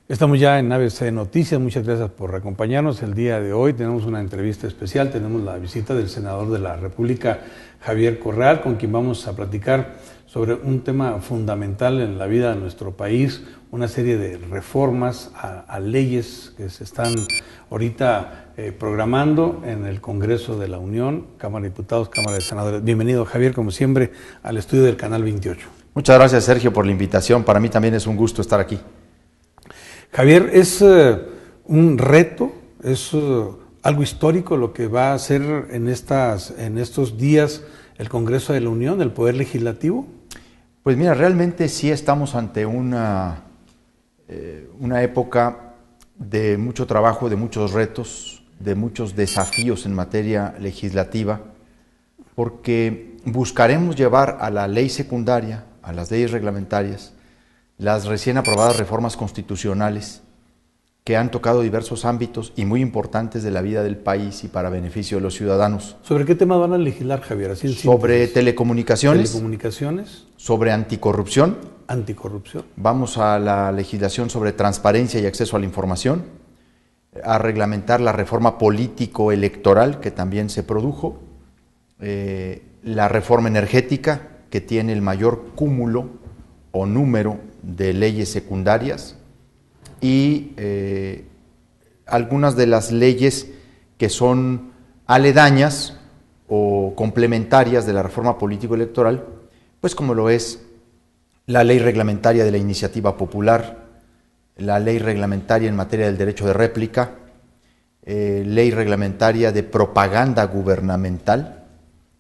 Estamos ya en ABC Noticias, muchas gracias por acompañarnos. El día de hoy tenemos una entrevista especial, tenemos la visita del senador de la República, Javier Correal, con quien vamos a platicar sobre un tema fundamental en la vida de nuestro país, una serie de reformas a leyes que se están ahorita programando en el Congreso de la Unión, Cámara de Diputados, Cámara de Senadores. Bienvenido, Javier, como siempre, al estudio del Canal 28. Muchas gracias, Sergio, por la invitación. Para mí también es un gusto estar aquí. Javier, es un reto, es algo histórico lo que va a hacer en estos días el Congreso de la Unión, el Poder Legislativo. Pues mira, realmente sí estamos ante una época de mucho trabajo, de muchos retos, de muchos desafíos en materia legislativa, porque buscaremos llevar a la ley secundaria, a las leyes reglamentarias, las recién aprobadas reformas constitucionales que han tocado diversos ámbitos y muy importantes de la vida del país y para beneficio de los ciudadanos. ¿Sobre qué tema van a legislar, Javier? Así sobre telecomunicaciones, sobre anticorrupción. Vamos a la legislación sobre transparencia y acceso a la información, a reglamentar la reforma político-electoral que también se produjo, la reforma energética que tiene el mayor cúmulo o número de leyes secundarias y algunas de las leyes que son aledañas o complementarias de la reforma político-electoral, pues como lo es la ley reglamentaria de la iniciativa popular, la ley reglamentaria en materia del derecho de réplica, ley reglamentaria de propaganda gubernamental.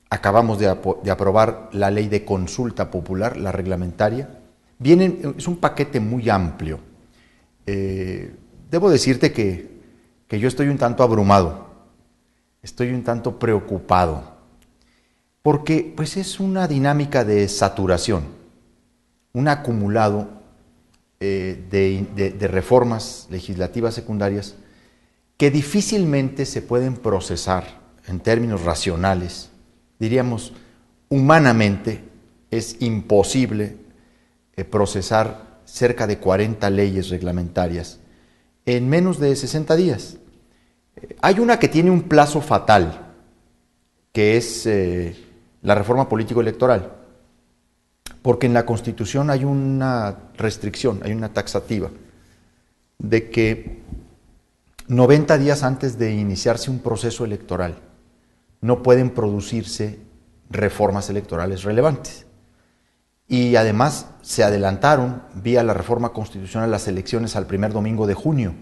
Acabamos de aprobar la ley de consulta popular, la reglamentaria. Es un paquete muy amplio. Debo decirte que yo estoy un tanto abrumado, estoy un tanto preocupado, porque pues es una dinámica de saturación, un acumulado de reformas legislativas secundarias que difícilmente se pueden procesar en términos racionales. Diríamos, humanamente es imposible procesar cerca de 40 leyes reglamentarias en menos de 60 días. Hay una que tiene un plazo fatal, que es la reforma político-electoral, porque en la Constitución hay una restricción, hay una taxativa, de que 90 días antes de iniciarse un proceso electoral no pueden producirse reformas electorales relevantes. Y además se adelantaron vía la reforma constitucional las elecciones al primer domingo de junio.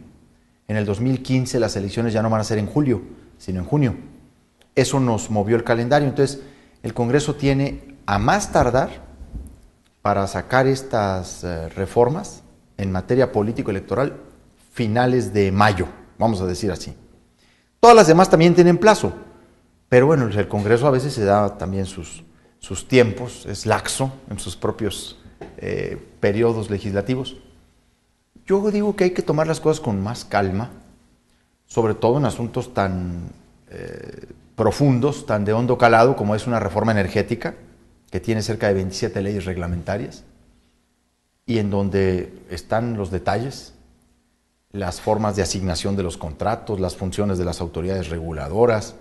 En el 2015 las elecciones ya no van a ser en julio, sino en junio. Eso nos movió el calendario. Entonces el Congreso tiene a más tardar para sacar estas reformas en materia político-electoral finales de mayo, vamos a decir así. Todas las demás también tienen plazo, pero bueno, el Congreso a veces se da también sus tiempos, es laxo en sus propios periodos legislativos. Yo digo que hay que tomar las cosas con más calma, sobre todo en asuntos tan profundos, tan de hondo calado como es una reforma energética, que tiene cerca de 27 leyes reglamentarias, y en donde están los detalles, las formas de asignación de los contratos, las funciones de las autoridades reguladoras,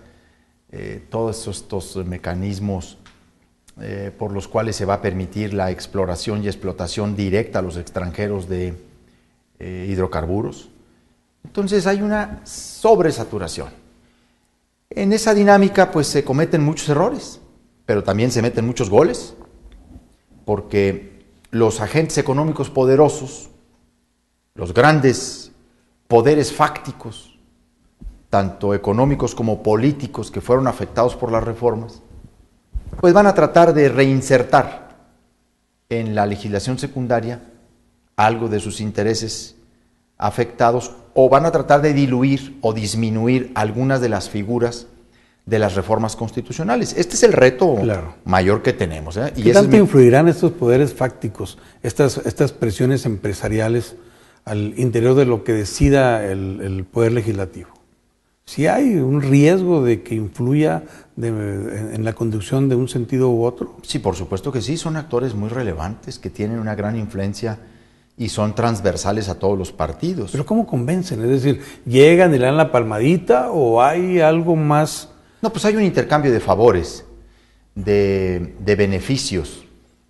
todos estos mecanismos por los cuales se va a permitir la exploración y explotación directa a los extranjeros de hidrocarburos. Entonces hay una sobresaturación. En esa dinámica pues se cometen muchos errores, pero también se meten muchos goles, porque los agentes económicos poderosos, los grandes poderes fácticos, tanto económicos como políticos que fueron afectados por las reformas, pues van a tratar de reinsertar en la legislación secundaria algo de sus intereses afectados, o van a tratar de diluir o disminuir algunas de las figuras de las reformas constitucionales. Este es el reto mayor que tenemos. ¿Qué tanto influirán estos poderes fácticos, estas presiones empresariales al interior de lo que decida el Poder Legislativo? ¿Sí hay un riesgo de que influya en la conducción de un sentido u otro? Sí, por supuesto que sí, son actores muy relevantes que tienen una gran influencia y son transversales a todos los partidos. Pero ¿cómo convencen? Es decir, ¿llegan y le dan la palmadita o hay algo más? No, pues hay un intercambio de favores, de beneficios.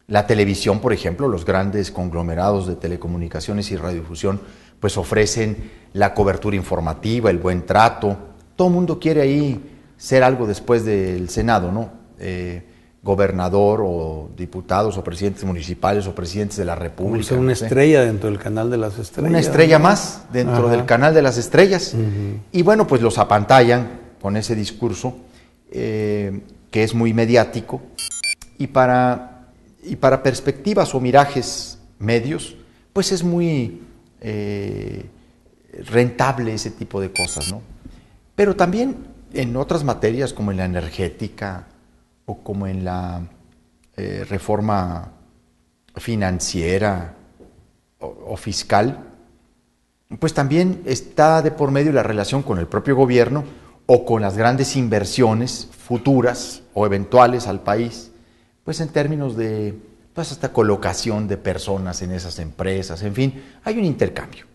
La televisión, por ejemplo, los grandes conglomerados de telecomunicaciones y radiodifusión, pues ofrecen la cobertura informativa, el buen trato. Todo el mundo quiere ahí ser algo después del Senado, ¿no? Gobernador o diputados o presidentes municipales o presidentes de la República. Como ser una estrella dentro del canal de las estrellas. Una estrella más dentro del canal de las estrellas. Y bueno, pues los apantallan con ese discurso que es muy mediático y para perspectivas o mirajes medios, pues es muy rentable ese tipo de cosas, ¿no? Pero también en otras materias como en la energética o como en la reforma financiera o fiscal, pues también está de por medio la relación con el propio gobierno o con las grandes inversiones futuras o eventuales al país, pues en términos de pues hasta colocación de personas en esas empresas, en fin, hay un intercambio,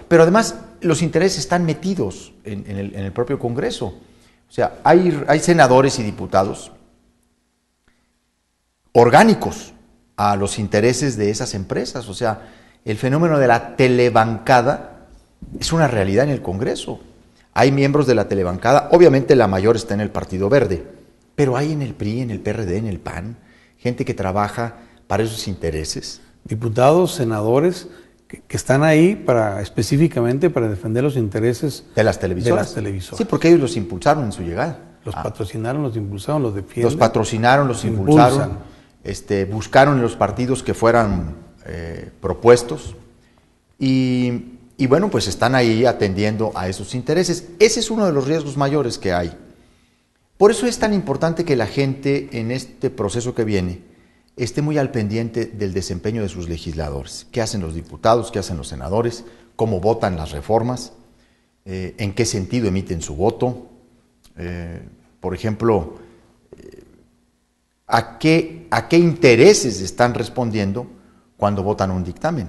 pero además los intereses están metidos en el propio Congreso. O sea, hay senadores y diputados orgánicos a los intereses de esas empresas. O sea, el fenómeno de la telebancada es una realidad en el Congreso. Hay miembros de la telebancada, obviamente la mayor está en el Partido Verde, pero hay en el PRI, en el PRD, en el PAN, gente que trabaja para esos intereses. Diputados, senadores que están ahí específicamente para defender los intereses de las televisoras. Sí, porque ellos los impulsaron en su llegada. Los patrocinaron, los impulsaron, los defienden. Los patrocinaron, los impulsaron, buscaron en los partidos que fueran propuestos y bueno, pues están ahí atendiendo a esos intereses. Ese es uno de los riesgos mayores que hay. Por eso es tan importante que la gente en este proceso que viene esté muy al pendiente del desempeño de sus legisladores. ¿Qué hacen los diputados? ¿Qué hacen los senadores? ¿Cómo votan las reformas? ¿En qué sentido emiten su voto? Por ejemplo, ¿a qué intereses están respondiendo cuando votan un dictamen?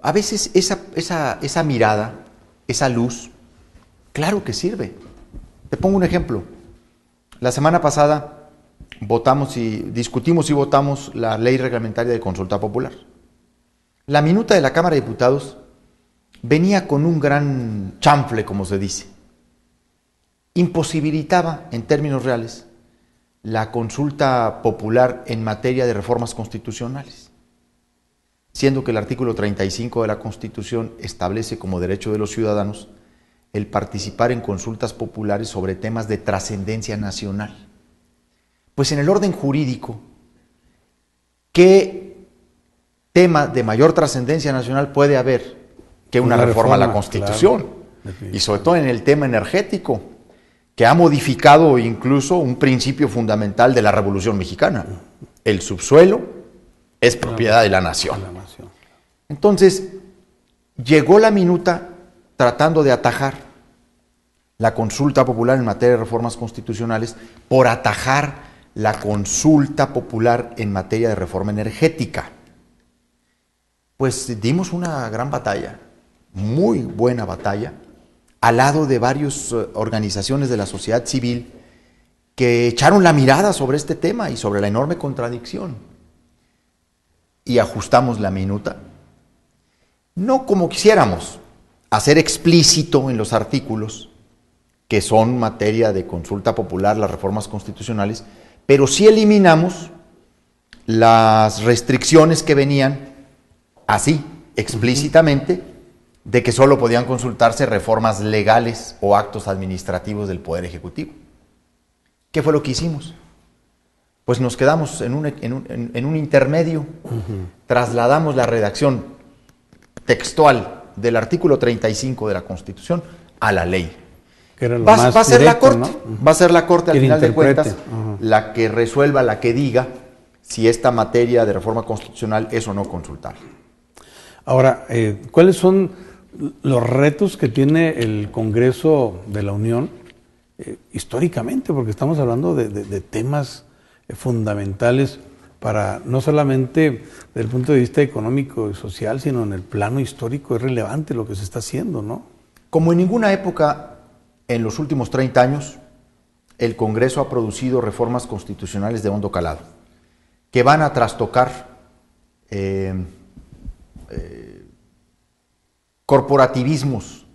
A veces esa mirada, esa luz, claro que sirve. Te pongo un ejemplo. La semana pasada discutimos y votamos la ley reglamentaria de consulta popular. La minuta de la Cámara de Diputados venía con un gran chanfle, como se dice. Imposibilitaba, en términos reales, la consulta popular en materia de reformas constitucionales, siendo que el artículo 35 de la Constitución establece como derecho de los ciudadanos el participar en consultas populares sobre temas de trascendencia nacional. Pues en el orden jurídico, ¿qué tema de mayor trascendencia nacional puede haber que una reforma a la Constitución? Claro. Y sobre todo en el tema energético, que ha modificado incluso un principio fundamental de la Revolución Mexicana. El subsuelo es propiedad de la nación. Entonces, llegó la minuta tratando de atajar la consulta popular en materia de reformas constitucionales por atajar la consulta popular en materia de reforma energética. Pues dimos una gran batalla, muy buena batalla, al lado de varias organizaciones de la sociedad civil que echaron la mirada sobre este tema y sobre la enorme contradicción. Y ajustamos la minuta, no como quisiéramos, hacer explícito en los artículos que son materia de consulta popular, las reformas constitucionales, pero sí eliminamos las restricciones que venían así, explícitamente, de que solo podían consultarse reformas legales o actos administrativos del Poder Ejecutivo. ¿Qué fue lo que hicimos? Pues nos quedamos en un intermedio, trasladamos la redacción textual del artículo 35 de la Constitución a la ley. Va a ser la Corte, ¿no? Va a ser la Corte al final de cuentas la que resuelva, la que diga si esta materia de reforma constitucional es o no consultable. Ahora, ¿cuáles son los retos que tiene el Congreso de la Unión históricamente? Porque estamos hablando de temas fundamentales para no solamente desde el punto de vista económico y social, sino en el plano histórico es relevante lo que se está haciendo, ¿no? Como en ninguna época en los últimos 30 años, el Congreso ha producido reformas constitucionales de hondo calado, que van a trastocar corporativismos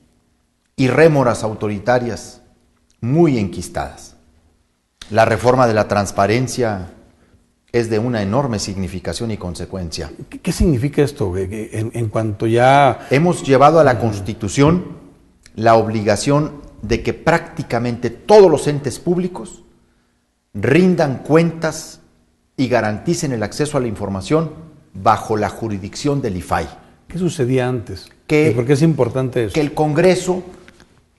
y rémoras autoritarias muy enquistadas. La reforma de la transparencia es de una enorme significación y consecuencia. ¿Qué significa esto? En cuanto ya... Hemos llevado a la Constitución la obligación de que prácticamente todos los entes públicos rindan cuentas y garanticen el acceso a la información bajo la jurisdicción del IFAI. ¿Qué sucedía antes? ¿Y por qué es importante eso? Que el Congreso,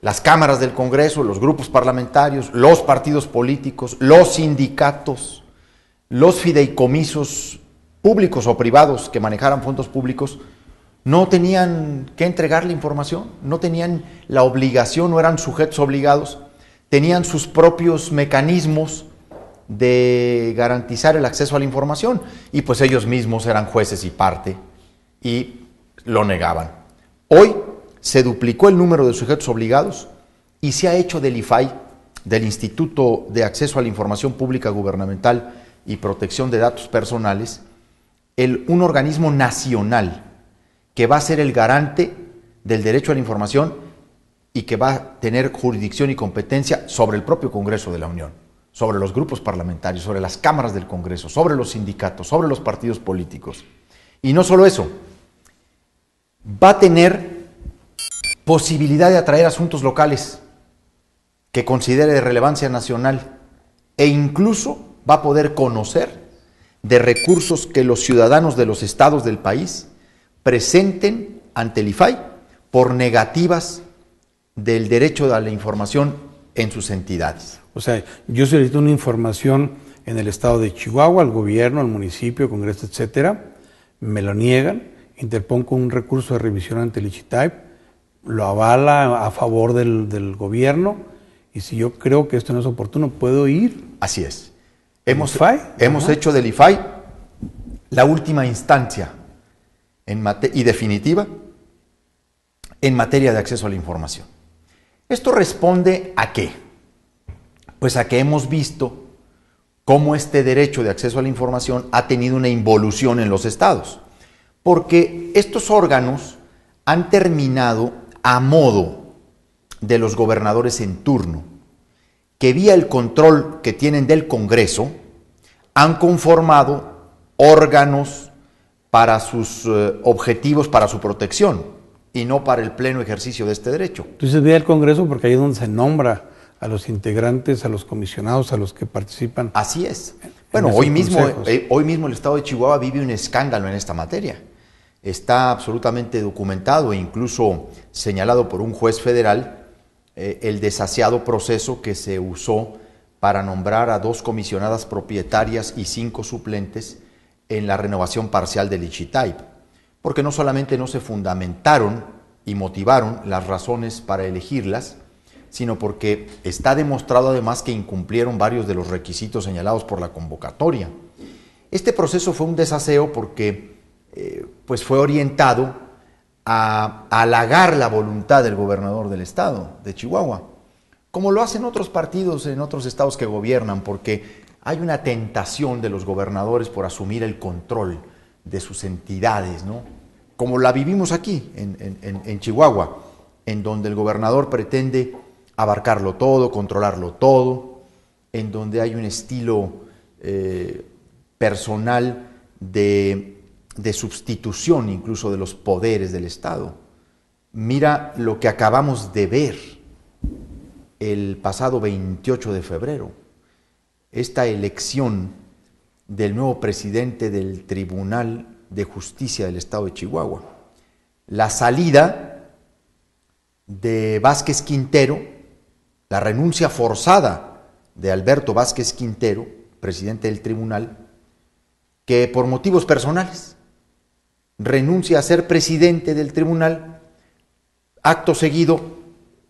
las cámaras del Congreso, los grupos parlamentarios, los partidos políticos, los sindicatos, los fideicomisos públicos o privados que manejaran fondos públicos, no tenían que entregar la información, no tenían la obligación, no eran sujetos obligados, tenían sus propios mecanismos de garantizar el acceso a la información y pues ellos mismos eran jueces y parte y lo negaban. Hoy se duplicó el número de sujetos obligados y se ha hecho del IFAI, del Instituto de Acceso a la Información Pública Gubernamental y Protección de Datos Personales, un organismo nacional que va a ser el garante del derecho a la información y que va a tener jurisdicción y competencia sobre el propio Congreso de la Unión, sobre los grupos parlamentarios, sobre las cámaras del Congreso, sobre los sindicatos, sobre los partidos políticos. Y no solo eso, va a tener posibilidad de atraer asuntos locales que considere de relevancia nacional e incluso va a poder conocer de recursos que los ciudadanos de los estados del país presenten ante el IFAI por negativas del derecho a la información en sus entidades. O sea, yo solicito una información en el estado de Chihuahua, al gobierno, al municipio, Congreso, etcétera, me lo niegan, interpongo un recurso de revisión ante el ICHITAIP, lo avala a favor del gobierno, y si yo creo que esto no es oportuno, puedo ir. Así es. Hemos hecho del IFAI la última instancia y definitiva en materia de acceso a la información. ¿Esto responde a qué? Pues a que hemos visto cómo este derecho de acceso a la información ha tenido una involución en los estados, porque estos órganos han terminado a modo de los gobernadores en turno, que vía el control que tienen del Congreso, han conformado órganos para sus objetivos, para su protección, y no para el pleno ejercicio de este derecho. Entonces vía el Congreso porque ahí es donde se nombra a los integrantes, a los comisionados, a los que participan. Así es. Bueno, hoy mismo el estado de Chihuahua vive un escándalo en esta materia. Está absolutamente documentado e incluso señalado por un juez federal el desasiado proceso que se usó para nombrar a 2 comisionadas propietarias y 5 suplentes en la renovación parcial del ICHITAIP, porque no solamente no se fundamentaron y motivaron las razones para elegirlas, sino porque está demostrado además que incumplieron varios de los requisitos señalados por la convocatoria. Este proceso fue un desaseo porque pues fue orientado a halagar la voluntad del gobernador del estado de Chihuahua, como lo hacen otros partidos en otros estados que gobiernan, porque hay una tentación de los gobernadores por asumir el control de sus entidades, ¿no? Como la vivimos aquí en Chihuahua, en donde el gobernador pretende abarcarlo todo, controlarlo todo, en donde hay un estilo personal de sustitución incluso de los poderes del Estado. Mira lo que acabamos de ver el pasado 28 de febrero, esta elección del nuevo presidente del Tribunal de Justicia del Estado de Chihuahua, la salida de Vázquez Quintero, la renuncia forzada de Alberto Vázquez Quintero, presidente del tribunal, que por motivos personales renuncia a ser presidente del tribunal, acto seguido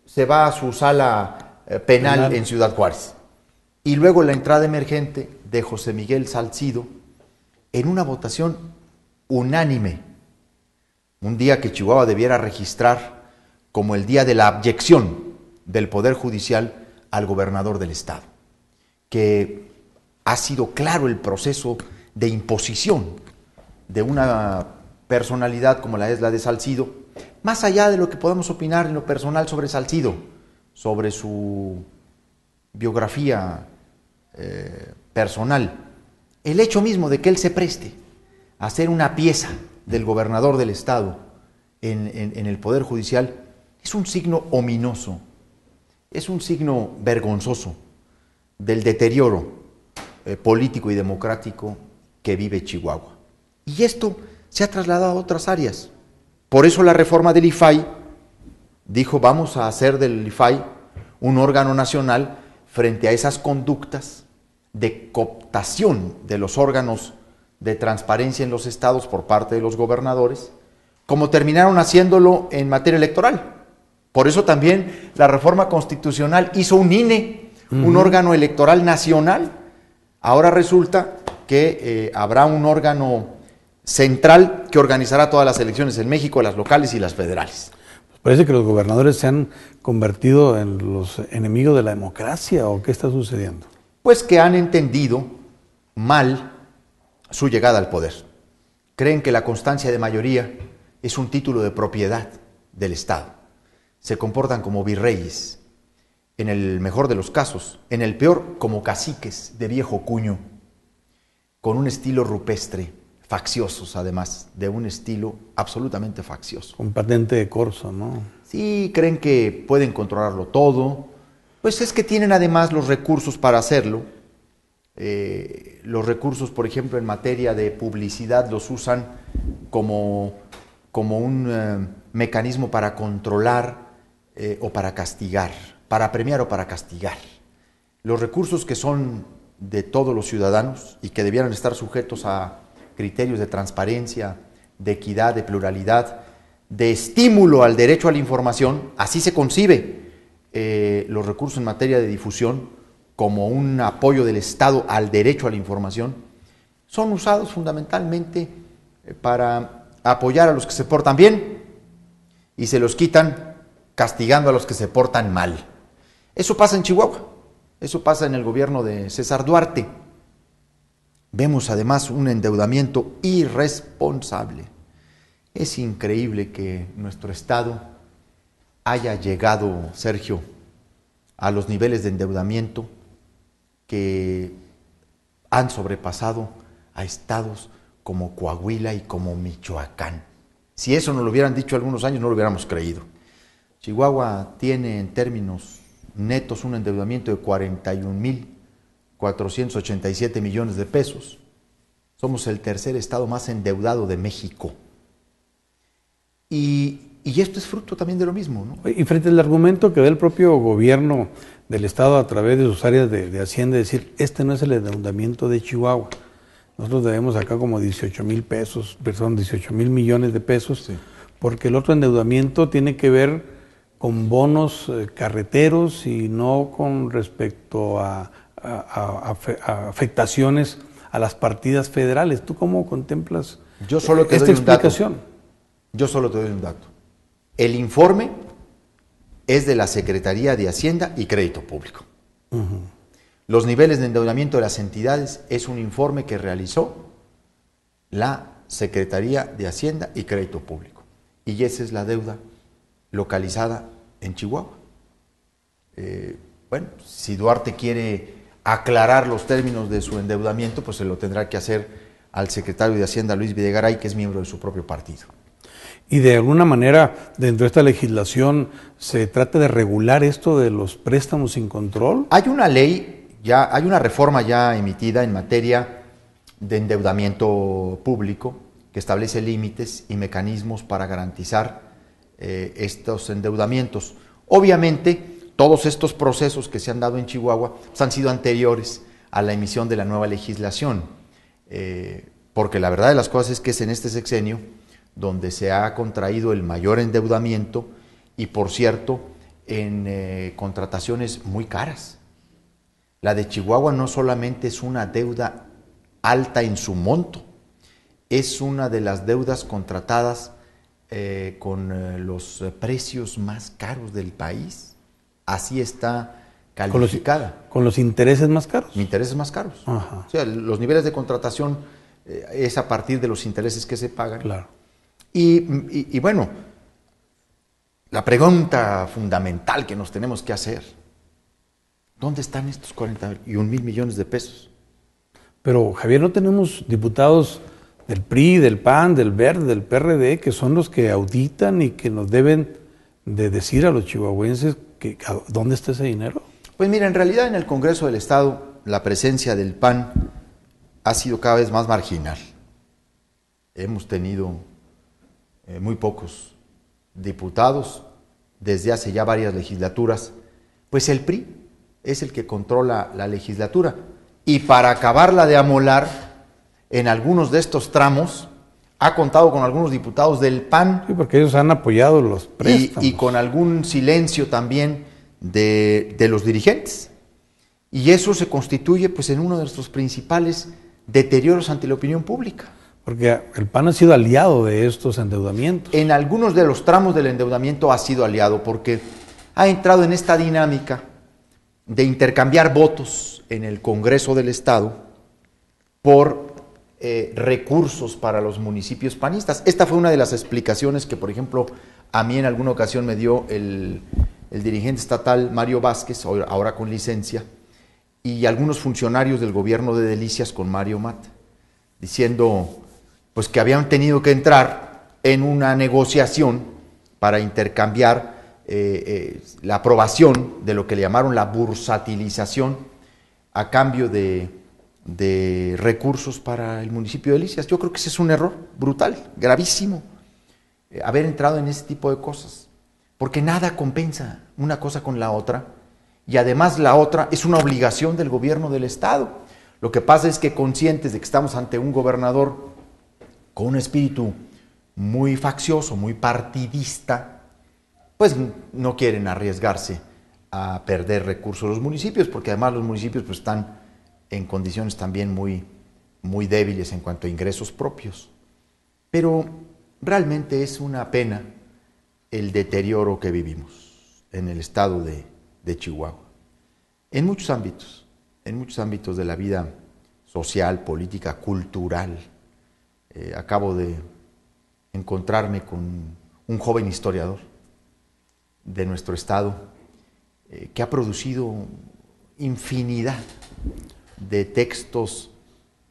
se va a su sala penal en Ciudad Juárez. Y luego la entrada emergente de José Miguel Salcido, en una votación unánime, un día que Chihuahua debiera registrar como el día de la abyección del Poder Judicial al gobernador del estado, que ha sido claro el proceso de imposición de una personalidad como la es la de Salcido, más allá de lo que podamos opinar en lo personal sobre Salcido, sobre su biografía personal, el hecho mismo de que él se preste a ser una pieza del gobernador del estado en el Poder Judicial es un signo ominoso, es un signo vergonzoso del deterioro político y democrático que vive Chihuahua. Y esto se ha trasladado a otras áreas. Por eso la reforma del IFAI dijo, vamos a hacer del IFAI un órgano nacional frente a esas conductas de cooptación de los órganos de transparencia en los estados por parte de los gobernadores, como terminaron haciéndolo en materia electoral. Por eso también la reforma constitucional hizo un INE, un órgano electoral nacional. Ahora resulta que habrá un órgano central que organizará todas las elecciones en México, las locales y las federales. Parece que los gobernadores se han convertido en los enemigos de la democracia, ¿o qué está sucediendo? Pues que han entendido mal su llegada al poder. Creen que la constancia de mayoría es un título de propiedad del Estado. Se comportan como virreyes, en el mejor de los casos, en el peor como caciques de viejo cuño, con un estilo rupestre, facciosos además, de un estilo absolutamente faccioso. Con patente de corso, ¿no? Sí, creen que pueden controlarlo todo, pues es que tienen además los recursos para hacerlo. Los recursos, por ejemplo, en materia de publicidad los usan como un mecanismo para controlar o para castigar, para premiar o para castigar. Los recursos que son de todos los ciudadanos y que debieran estar sujetos a criterios de transparencia, de equidad, de pluralidad, de estímulo al derecho a la información, así se concibe los recursos en materia de difusión como un apoyo del Estado al derecho a la información, son usados fundamentalmente para apoyar a los que se portan bien y se los quitan castigando a los que se portan mal. Eso pasa en Chihuahua, eso pasa en el gobierno de César Duarte. Vemos además un endeudamiento irresponsable. Es increíble que nuestro Estado haya llegado, Sergio, a los niveles de endeudamiento que han sobrepasado a estados como Coahuila y como Michoacán. Si eso nos lo hubieran dicho algunos años, no lo hubiéramos creído. Chihuahua tiene en términos netos un endeudamiento de 41,487 millones de pesos. Somos el tercer estado más endeudado de México. Y esto es fruto también de lo mismo, ¿no? Y frente al argumento que da el propio gobierno del estado a través de sus áreas de Hacienda, decir, este no es el endeudamiento de Chihuahua. Nosotros debemos acá como 18,000 pesos, perdón, 18,000 millones de pesos, sí, porque el otro endeudamiento tiene que ver con bonos carreteros y no con respecto a afectaciones a las partidas federales. ¿Tú cómo contemplas esta explicación? Yo solo te doy un dato. El informe es de la Secretaría de Hacienda y Crédito Público. Los niveles de endeudamiento de las entidades es un informe que realizó la Secretaría de Hacienda y Crédito Público. Y esa es la deuda localizada en Chihuahua. Bueno, si Duarte quiere aclarar los términos de su endeudamiento, pues se lo tendrá que hacer al secretario de Hacienda, Luis Videgaray, que es miembro de su propio partido. Y de alguna manera, dentro de esta legislación, ¿se trata de regular esto de los préstamos sin control? Hay una ley, hay una reforma ya emitida en materia de endeudamiento público que establece límites y mecanismos para garantizar estos endeudamientos. Obviamente, todos estos procesos que se han dado en Chihuahua pues, han sido anteriores a la emisión de la nueva legislación, porque la verdad de las cosas es que es en este sexenio donde se ha contraído el mayor endeudamiento y, por cierto, en contrataciones muy caras. La de Chihuahua no solamente es una deuda alta en su monto, es una de las deudas contratadas con los precios más caros del país. Así está calificada. ¿Con los intereses más caros? Intereses más caros. Ajá. O sea, los niveles de contratación es a partir de los intereses que se pagan. Claro. Y bueno, la pregunta fundamental que nos tenemos que hacer, ¿dónde están estos 41,000 millones de pesos? Pero, Javier, ¿no tenemos diputados del PRI, del PAN, del Verde, del PRD, que son los que auditan y que nos deben de decir a los chihuahuenses dónde está ese dinero? Pues mira, en realidad en el Congreso del Estado la presencia del PAN ha sido cada vez más marginal. Hemos tenido muy pocos diputados desde hace ya varias legislaturas. Pues el PRI es el que controla la legislatura. Y para acabarla de amolar, en algunos de estos tramos, ha contado con algunos diputados del PAN. Sí, porque ellos han apoyado los préstamos. Y con algún silencio también de los dirigentes. Y eso se constituye pues en uno de nuestros principales deterioros ante la opinión pública. Porque el PAN ha sido aliado de estos endeudamientos. En algunos de los tramos del endeudamiento ha sido aliado porque ha entrado en esta dinámica de intercambiar votos en el Congreso del Estado por recursos para los municipios panistas. Esta fue una de las explicaciones que, por ejemplo, a mí en alguna ocasión me dio el dirigente estatal Mario Vázquez, ahora con licencia, y algunos funcionarios del gobierno de Delicias con Mario Mata, diciendo pues que habían tenido que entrar en una negociación para intercambiar la aprobación de lo que le llamaron la bursatilización a cambio de recursos para el municipio de Delicias. Yo creo que ese es un error brutal, gravísimo, haber entrado en ese tipo de cosas, porque nada compensa una cosa con la otra, y además la otra es una obligación del gobierno del Estado. Lo que pasa es que, conscientes de que estamos ante un gobernador con un espíritu muy faccioso, muy partidista, pues no quieren arriesgarse a perder recursos los municipios, porque además los municipios pues están en condiciones también muy débiles en cuanto a ingresos propios. Pero realmente es una pena el deterioro que vivimos en el estado de Chihuahua, en muchos ámbitos de la vida social, política, cultural. Acabo de encontrarme con un joven historiador de nuestro estado que ha producido infinidad de textos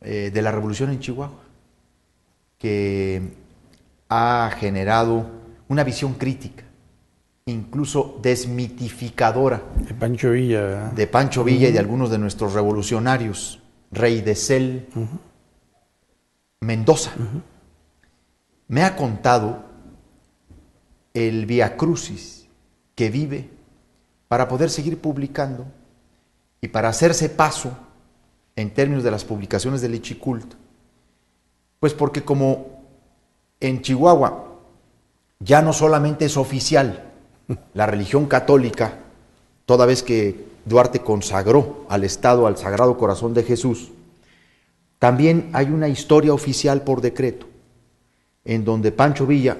de la revolución en Chihuahua, que ha generado una visión crítica, incluso desmitificadora, de Pancho Villa, ¿verdad? De Pancho Villa y de algunos de nuestros revolucionarios, Rey de Cel, Mendoza. Me ha contado el viacrucis que vive para poder seguir publicando y para hacerse paso en términos de las publicaciones del Ichicult. Pues porque como en Chihuahua ya no solamente es oficial la religión católica, toda vez que Duarte consagró al Estado al Sagrado Corazón de Jesús, también hay una historia oficial por decreto, en donde Pancho Villa,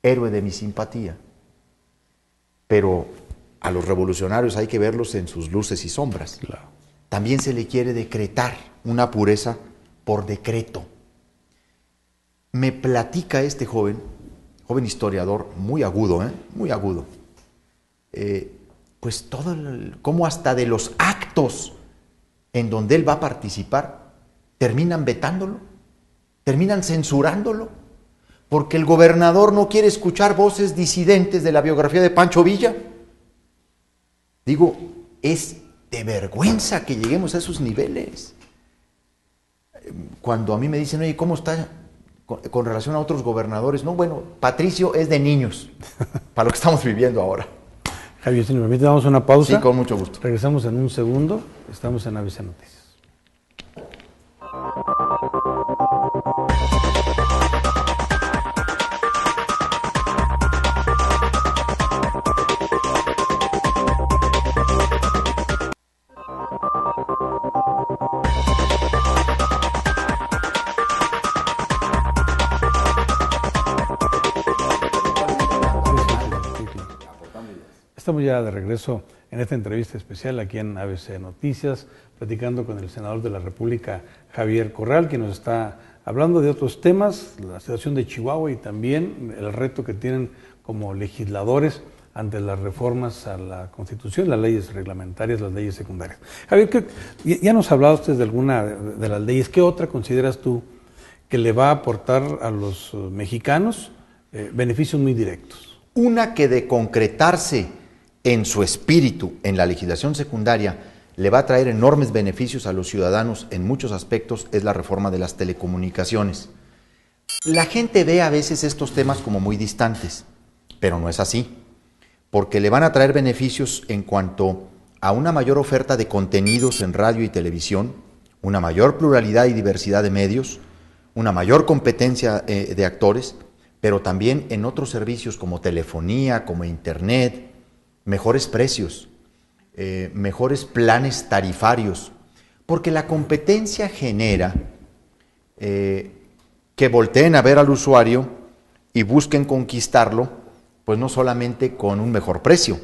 héroe de mi simpatía, pero a los revolucionarios hay que verlos en sus luces y sombras. Claro. También se le quiere decretar una pureza por decreto. Me platica este joven historiador, muy agudo, muy agudo, pues cómo hasta de los actos en donde él va a participar, terminan vetándolo, terminan censurándolo, porque el gobernador no quiere escuchar voces disidentes de la biografía de Pancho Villa. Digo, es de vergüenza que lleguemos a esos niveles. Cuando a mí me dicen, oye, ¿cómo está con relación a otros gobernadores? No, bueno, Patricio es de niños, para lo que estamos viviendo ahora. Javier, si me permite, damos una pausa. Sí, con mucho gusto. Regresamos en un segundo. Estamos en ABC Noticias. Estamos ya de regreso en esta entrevista especial aquí en ABC Noticias, platicando con el senador de la República, Javier Corral, que nos está hablando de otros temas, la situación de Chihuahua y también el reto que tienen como legisladores ante las reformas a la Constitución, las leyes reglamentarias, las leyes secundarias. Javier, ya nos ha hablado usted de alguna de las leyes. ¿Qué otra consideras tú que le va a aportar a los mexicanos beneficios muy directos? Una que de concretarse en su espíritu en la legislación secundaria le va a traer enormes beneficios a los ciudadanos en muchos aspectos es la reforma de las telecomunicaciones. La gente ve a veces estos temas como muy distantes, pero no es así, porque le van a traer beneficios en cuanto a una mayor oferta de contenidos en radio y televisión, una mayor pluralidad y diversidad de medios, una mayor competencia de actores, pero también en otros servicios como telefonía, como internet, mejores precios, mejores planes tarifarios, porque la competencia genera que volteen a ver al usuario y busquen conquistarlo, pues no solamente con un mejor precio,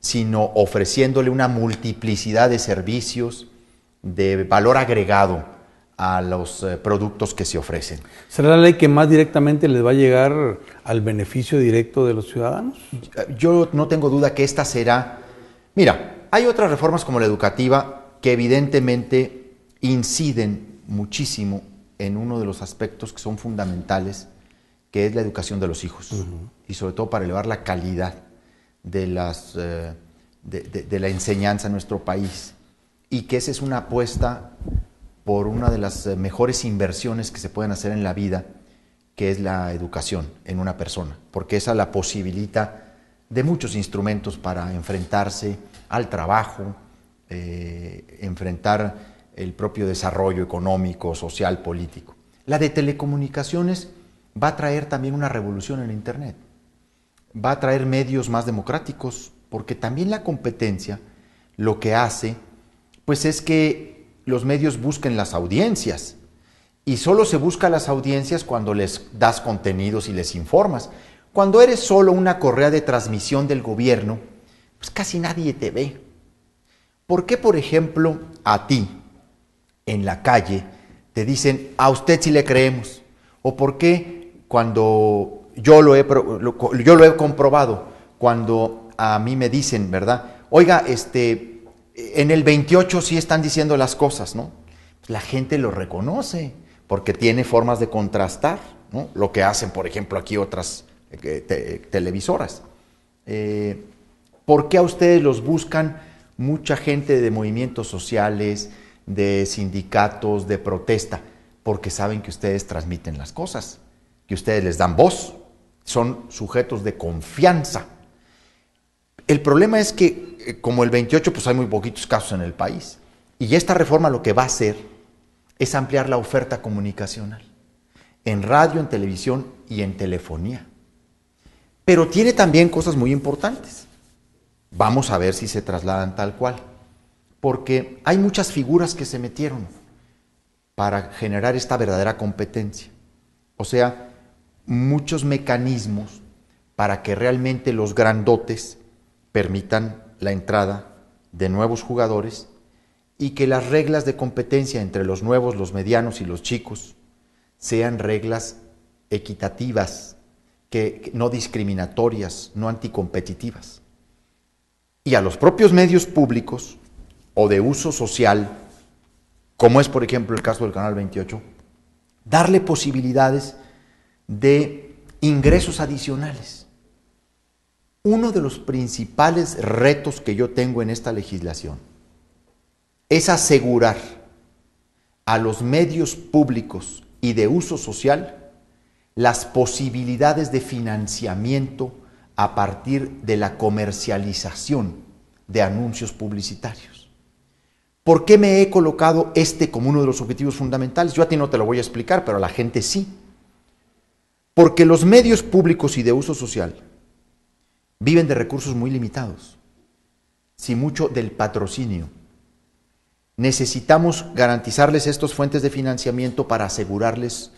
sino ofreciéndole una multiplicidad de servicios de valor agregado a los productos que se ofrecen. ¿Será la ley que más directamente les va a llegar al beneficio directo de los ciudadanos? Yo no tengo duda que esta será... Mira, hay otras reformas como la educativa que evidentemente inciden muchísimo en uno de los aspectos que son fundamentales, que es la educación de los hijos, y sobre todo para elevar la calidad de la enseñanza en nuestro país, y que esa es una apuesta por una de las mejores inversiones que se pueden hacer en la vida, que es la educación en una persona, porque esa la posibilita de muchos instrumentos para enfrentarse al trabajo, enfrentar el propio desarrollo económico, social, político. La de telecomunicaciones va a traer también una revolución en Internet, va a traer medios más democráticos, porque también la competencia lo que hace, pues es que los medios busquen las audiencias, y solo se busca las audiencias cuando les das contenidos y les informas. Cuando eres solo una correa de transmisión del gobierno, pues casi nadie te ve. ¿Por qué, por ejemplo, a ti, en la calle, te dicen, a usted sí le creemos? ¿O por qué cuando yo lo he comprobado, cuando a mí me dicen, ¿verdad? Oiga, en el 28 sí están diciendo las cosas, ¿no? La gente lo reconoce porque tiene formas de contrastar, ¿no? Lo que hacen, por ejemplo, aquí otras televisoras. ¿Por qué a ustedes los buscan mucha gente de movimientos sociales, de sindicatos, de protesta? Porque saben que ustedes transmiten las cosas, que ustedes les dan voz, son sujetos de confianza. El problema es que, como el 28, pues hay muy poquitos casos en el país. Y esta reforma lo que va a hacer es ampliar la oferta comunicacional en radio, en televisión y en telefonía. Pero tiene también cosas muy importantes. Vamos a ver si se trasladan tal cual. Porque hay muchas figuras que se metieron para generar esta verdadera competencia. O sea, muchos mecanismos para que realmente los grandotes permitan la entrada de nuevos jugadores y que las reglas de competencia entre los nuevos, los medianos y los chicos sean reglas equitativas, que no discriminatorias, no anticompetitivas. Y a los propios medios públicos o de uso social, como es por ejemplo el caso del Canal 28, darle posibilidades de ingresos adicionales. Uno de los principales retos que yo tengo en esta legislación es asegurar a los medios públicos y de uso social las posibilidades de financiamiento a partir de la comercialización de anuncios publicitarios. ¿Por qué me he colocado como uno de los objetivos fundamentales? Yo a ti no te lo voy a explicar, pero a la gente sí. Porque los medios públicos y de uso social viven de recursos muy limitados, si mucho del patrocinio. Necesitamos garantizarles estas fuentes de financiamiento para asegurarles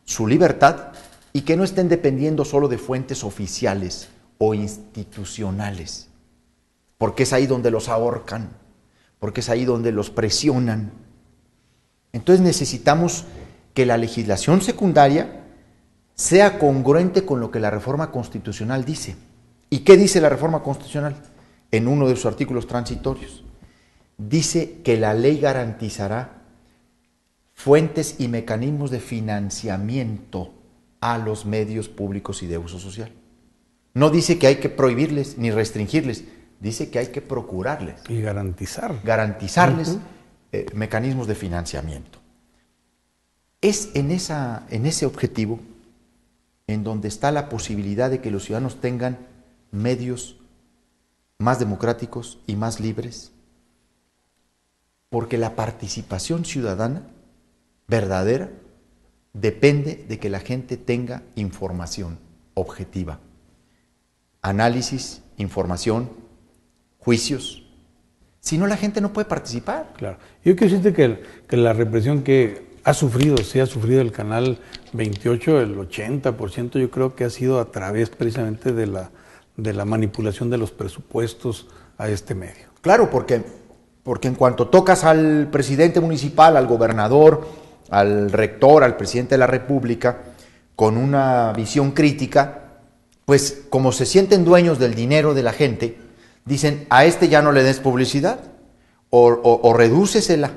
su libertad y que no estén dependiendo solo de fuentes oficiales o institucionales. porque es ahí donde los ahorcan, porque es ahí donde los presionan. Entonces necesitamos que la legislación secundaria sea congruente con lo que la reforma constitucional dice. ¿Y qué dice la reforma constitucional? En uno de sus artículos transitorios. Dice que la ley garantizará fuentes y mecanismos de financiamiento a los medios públicos y de uso social. No dice que hay que prohibirles ni restringirles, dice que hay que procurarles. Y garantizar. Garantizarles mecanismos de financiamiento. Es en ese objetivo en donde está la posibilidad de que los ciudadanos tengan medios más democráticos y más libres, porque la participación ciudadana verdadera depende de que la gente tenga información objetiva, análisis, información, juicios. Si no, la gente no puede participar. Claro. Yo quiero decirte que la represión que ha sufrido el Canal 28, el 80% yo creo que ha sido a través precisamente de la manipulación de los presupuestos a este medio. Claro, porque en cuanto tocas al presidente municipal, al gobernador, al rector, al presidente de la República, con una visión crítica, pues como se sienten dueños del dinero de la gente, dicen, a este ya no le des publicidad o redúcesela.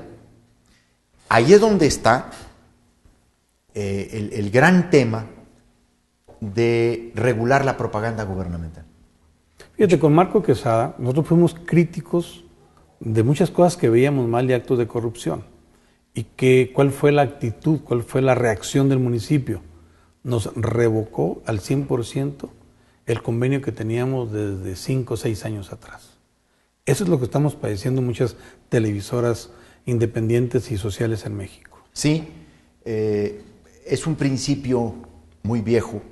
Ahí es donde está el gran tema de regular la propaganda gubernamental. Fíjate, con Marco Quesada, nosotros fuimos críticos de muchas cosas que veíamos mal y actos de corrupción. Y cuál fue la actitud, cuál fue la reacción del municipio. Nos revocó al 100% el convenio que teníamos desde 5 o 6 años atrás. Eso es lo que estamos padeciendo muchas televisoras independientes y sociales en México. Sí, es un principio muy viejo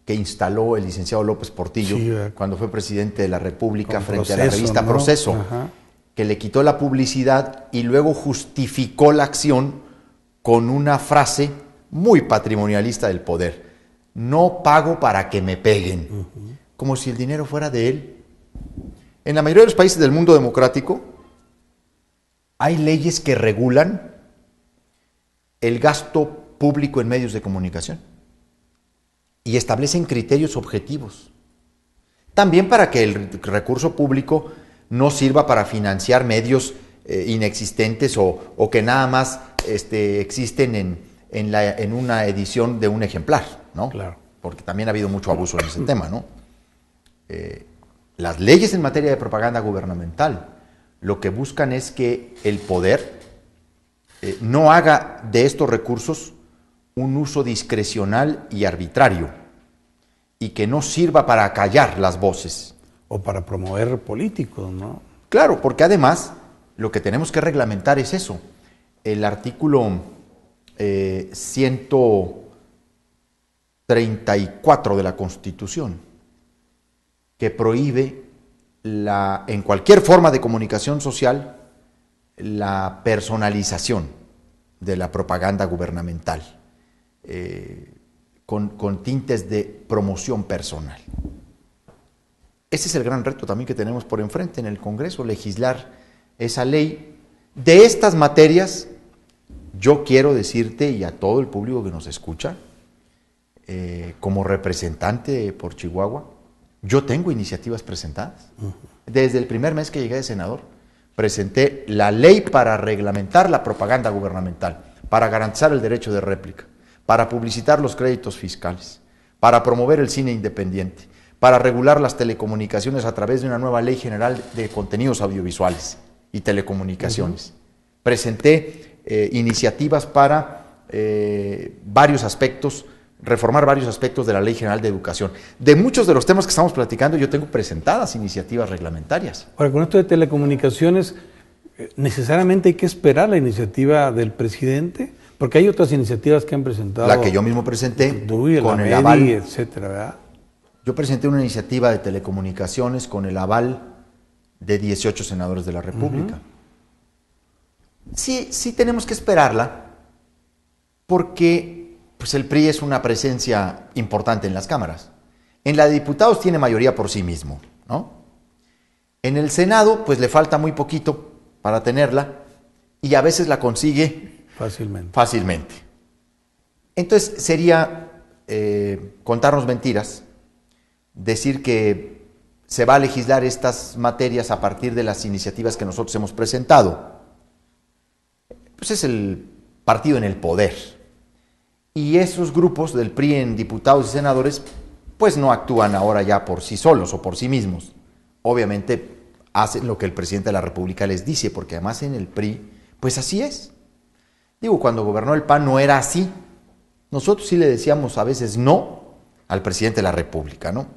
que instaló el licenciado López Portillo cuando fue presidente de la República frente a la revista Proceso, que le quitó la publicidad y luego justificó la acción con una frase muy patrimonialista del poder: no pago para que me peguen, como si el dinero fuera de él. En la mayoría de los países del mundo democrático hay leyes que regulan el gasto público en medios de comunicación y establecen criterios objetivos. También para que el recurso público no sirva para financiar medios inexistentes o que nada más existen en una edición de un ejemplar, ¿no? Claro. Porque también ha habido mucho abuso en ese tema, ¿no? Las leyes en materia de propaganda gubernamental lo que buscan es que el poder no haga de estos recursos un uso discrecional y arbitrario y que no sirva para acallar las voces. O para promover políticos, ¿no? Claro, porque además lo que tenemos que reglamentar es eso. El artículo 134 de la Constitución, que prohíbe en cualquier forma de comunicación social la personalización de la propaganda gubernamental con tintes de promoción personal. Ese es el gran reto también que tenemos por enfrente en el Congreso, legislar esa ley. De estas materias, yo quiero decirte y a todo el público que nos escucha, como representante por Chihuahua, yo tengo iniciativas presentadas. Desde el primer mes que llegué de senador, presenté la ley para reglamentar la propaganda gubernamental, para garantizar el derecho de réplica, para publicitar los créditos fiscales, para promover el cine independiente, para regular las telecomunicaciones a través de una nueva ley general de contenidos audiovisuales y telecomunicaciones. Presenté iniciativas para varios aspectos, reformar varios aspectos de la Ley General de Educación. De muchos de los temas que estamos platicando, yo tengo presentadas iniciativas reglamentarias. Ahora, con esto de telecomunicaciones, ¿necesariamente hay que esperar la iniciativa del presidente? Porque hay otras iniciativas que han presentado. La que yo mismo presenté, con el aval, etcétera, ¿verdad? Yo presenté una iniciativa de telecomunicaciones con el aval de 18 senadores de la República. Sí tenemos que esperarla, porque pues, el PRI es una presencia importante en las cámaras. En la de diputados tiene mayoría por sí mismo, ¿no? En el Senado, pues le falta muy poquito para tenerla y a veces la consigue fácilmente. Entonces sería contarnos mentiras, decir que se va a legislar estas materias a partir de las iniciativas que nosotros hemos presentado. Pues es el partido en el poder. Y esos grupos del PRI en diputados y senadores, pues no actúan ahora ya por sí solos o por sí mismos. Obviamente hacen lo que el presidente de la República les dice, porque además en el PRI, pues así es. Digo, cuando gobernó el PAN no era así. Nosotros sí le decíamos a veces no al presidente de la República, ¿no?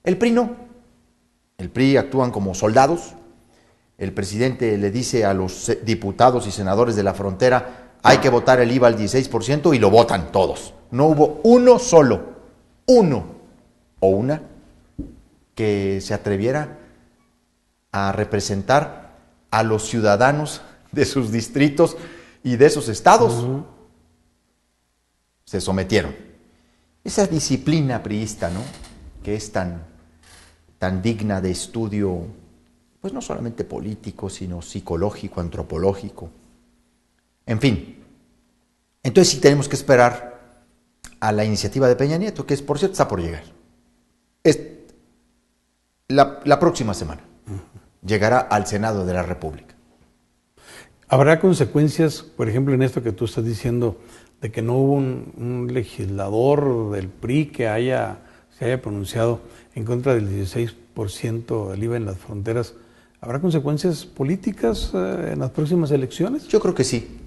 El PRI no. El PRI actúan como soldados. El presidente le dice a los diputados y senadores de la frontera, hay que votar el IVA al 16% y lo votan todos. No hubo uno solo, uno o una que se atreviera a representar a los ciudadanos de sus distritos y de esos estados. Se sometieron. Esa disciplina priista, ¿no?, que es tan digna de estudio, pues no solamente político, sino psicológico, antropológico. En fin, entonces sí tenemos que esperar a la iniciativa de Peña Nieto, que por cierto está por llegar. La próxima semana llegará al Senado de la República. ¿Habrá consecuencias, por ejemplo, en esto que tú estás diciendo, de que no hubo un legislador del PRI que se haya pronunciado en contra del 16% del IVA en las fronteras? ¿Habrá consecuencias políticas en las próximas elecciones? Yo creo que sí.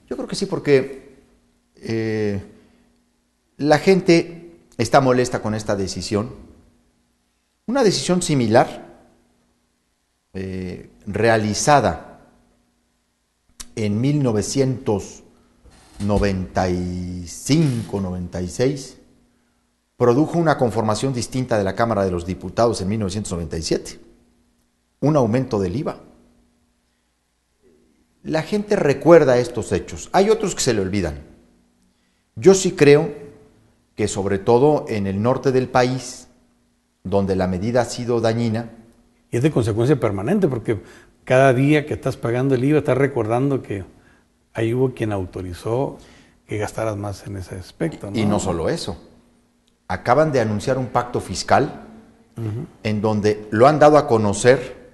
Yo creo que sí, porque la gente está molesta con esta decisión. Una decisión similar, realizada en 1995-96, produjo una conformación distinta de la Cámara de los Diputados en 1997, un aumento del IVA. La gente recuerda estos hechos. Hay otros que se le olvidan. Yo sí creo que sobre todo en el norte del país, donde la medida ha sido dañina. Y es de consecuencia permanente, porque cada día que estás pagando el IVA estás recordando que ahí hubo quien autorizó que gastaras más en ese aspecto, ¿no? Y no solo eso. Acaban de anunciar un pacto fiscal en donde lo han dado a conocer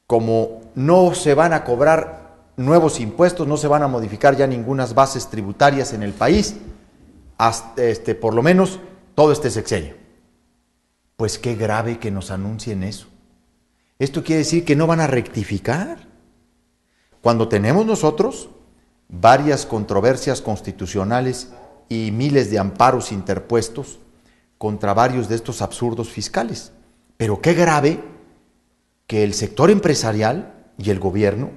como no se van a cobrar nuevos impuestos, no se van a modificar ya ningunas bases tributarias en el país, hasta por lo menos todo este sexenio. Pues qué grave que nos anuncien eso. Esto quiere decir que no van a rectificar. Cuando tenemos nosotros varias controversias constitucionales y miles de amparos interpuestos contra varios de estos absurdos fiscales. Pero qué grave que el sector empresarial y el gobierno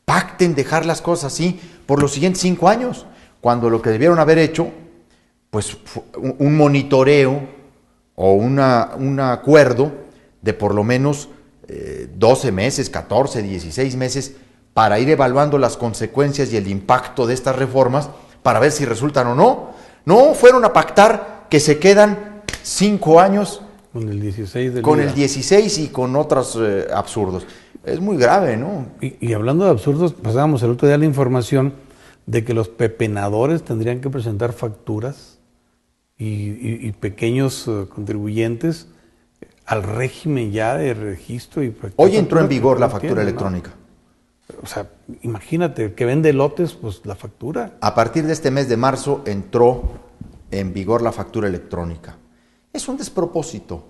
pacten dejar las cosas así por los siguientes 5 años, cuando lo que debieron haber hecho, pues un monitoreo o un acuerdo de por lo menos 12 meses, 14, 16 meses, para ir evaluando las consecuencias y el impacto de estas reformas para ver si resultan o no. No, fueron a pactar que se quedan 5 años con el 16 con el 16 y con otros absurdos. Es muy grave, ¿no? Y hablando de absurdos, pasábamos el otro día la información de que los pepenadores tendrían que presentar facturas y pequeños contribuyentes al régimen ya de registro y factura. Hoy entró en vigor la factura electrónica. ¿No? O sea, imagínate, el que vende lotes, pues la factura. A partir de este mes de marzo entró en vigor la factura electrónica. Es un despropósito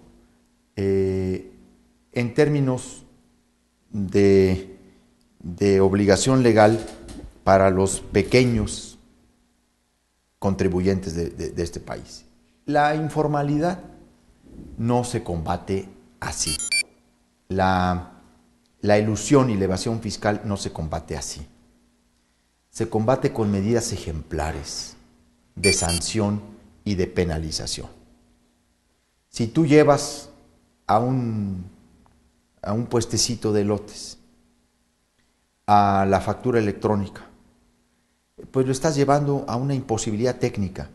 en términos de obligación legal para los pequeños contribuyentes de este país. La informalidad no se combate así. La elusión y la evasión fiscal no se combate así. Se combate con medidas ejemplares de sanción y de penalización. Si tú llevas a un puestecito de lotes a la factura electrónica, pues lo estás llevando a una imposibilidad técnica,